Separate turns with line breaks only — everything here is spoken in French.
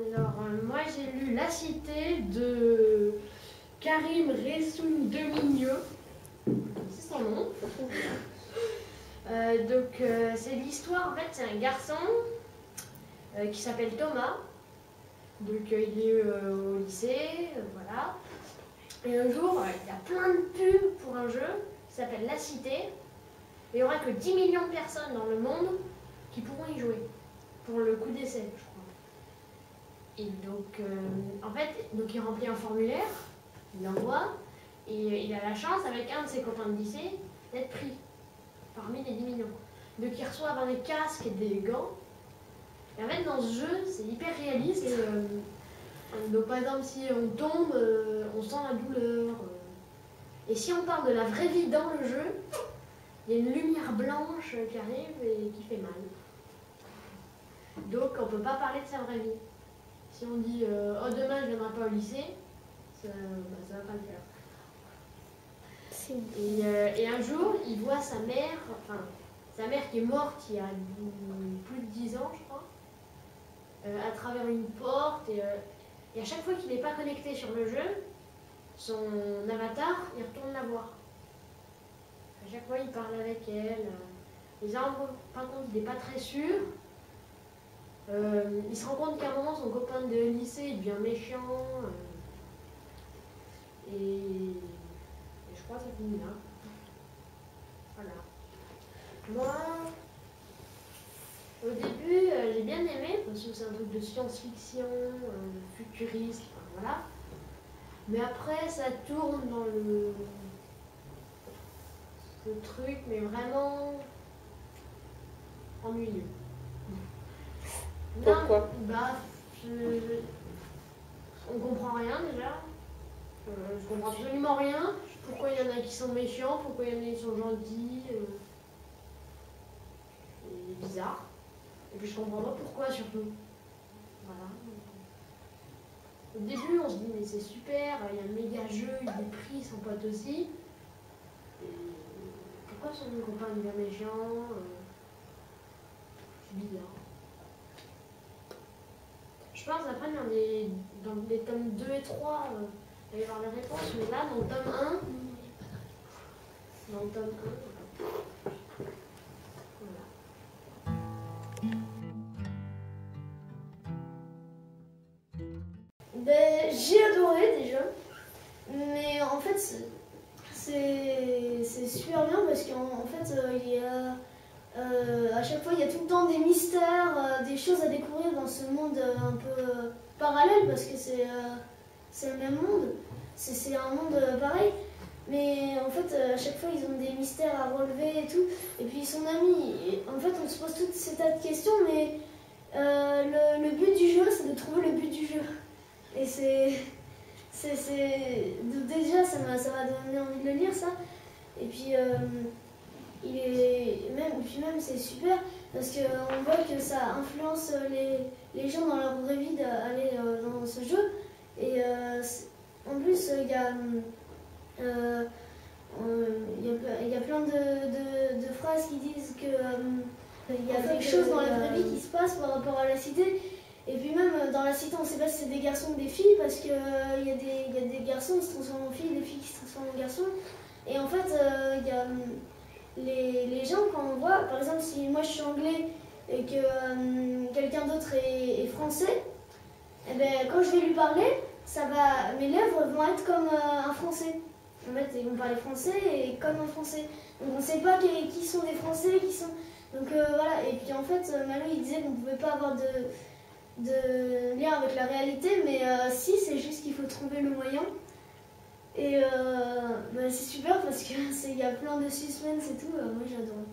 Alors, moi j'ai lu La Cité de Karim Ressoun Demigneux, c'est son nom. C'est l'histoire, en fait, c'est un garçon qui s'appelle Thomas. Donc il est au lycée, voilà. Et un jour, il y a plein de pubs pour un jeu qui s'appelle La Cité. Et il n'y aura que 10 millions de personnes dans le monde qui pourront y jouer, pour le coup d'essai, je crois. Et donc, en fait, donc il remplit un formulaire, il l'envoie, et il a la chance, avec un de ses copains de lycée, d'être pris parmi les 10 millions. Donc ils reçoivent des casques et des gants. Et en fait, dans ce jeu, c'est hyper réaliste. Donc par exemple, si on tombe, on sent la douleur. Et si on parle de la vraie vie dans le jeu, il y a une lumière blanche qui arrive et qui fait mal. Donc on ne peut pas parler de sa vraie vie. Si on dit oh demain je ne viendrai pas au lycée, ça ne va pas le faire. Et un jour, il voit sa mère qui est morte il y a plus de 10 ans, je crois, à travers une porte. Et à chaque fois qu'il n'est pas connecté sur le jeu, son avatar, il retourne la voir. À chaque fois, il parle avec elle. Les arbres, par contre, il n'est pas très sûr. Il se rend compte qu'à un moment, son copain de lycée il devient méchant. Et je crois que ça finit là. Voilà. Moi, au début, j'ai bien aimé parce que c'est un truc de science-fiction, futuriste, enfin, voilà. Mais après, ça tourne dans le truc, mais vraiment ennuyeux.
Pourquoi?
On comprend rien déjà. Je comprends absolument rien. Pourquoi il y en a qui sont méchants, pourquoi il y en a qui sont gentils. C'est bizarre. Et puis je comprends pas pourquoi surtout. Voilà. Au début on se dit mais c'est super, il y a un méga jeu, il est pris, son pote aussi. Et pourquoi son copain devient méchant? C'est bizarre. Je pense après dans les tomes 2 et 3, il va y avoir les réponses, mais là dans le tome 1,
Ben, j'ai adoré déjà, mais en fait c'est super bien parce qu'en fait il y a à chaque fois il y a tout le temps des mystères, des choses à découvrir dans ce monde un peu parallèle parce que c'est le même monde, c'est un monde pareil. Mais en fait, à chaque fois, ils ont des mystères à relever et tout. Et puis son ami, en fait, on se pose toutes ces tas de questions, mais le but du jeu, c'est de trouver le but du jeu. Et déjà, ça m'a donné envie de le lire, ça. Et puis, même c'est super, parce qu'on voit que ça influence les gens dans leur vraie vie d'aller dans ce jeu. Et en plus, il y a plein de phrases qui disent que il y a quelque chose dans la vraie vie qui se passe par rapport à la cité. Et puis même dans la cité, on ne sait pas si c'est des garçons ou des filles, parce qu'il y a des garçons qui se transforment en filles, des filles qui se transforment en garçons. Et en fait, il y a les gens, quand on voit, par exemple, si moi je suis anglais et que quelqu'un d'autre est français, et ben, quand je vais lui parler, mes lèvres vont être comme un français. En fait, ils vont parler français et comme un français. Donc on ne sait pas qui sont des français, qui sont... Donc voilà, et puis en fait, Malo il disait qu'on ne pouvait pas avoir de lien avec la réalité, mais si, c'est juste qu'il faut trouver le moyen. Et c'est super parce qu'il y a plein de suspense et tout, moi j'adore.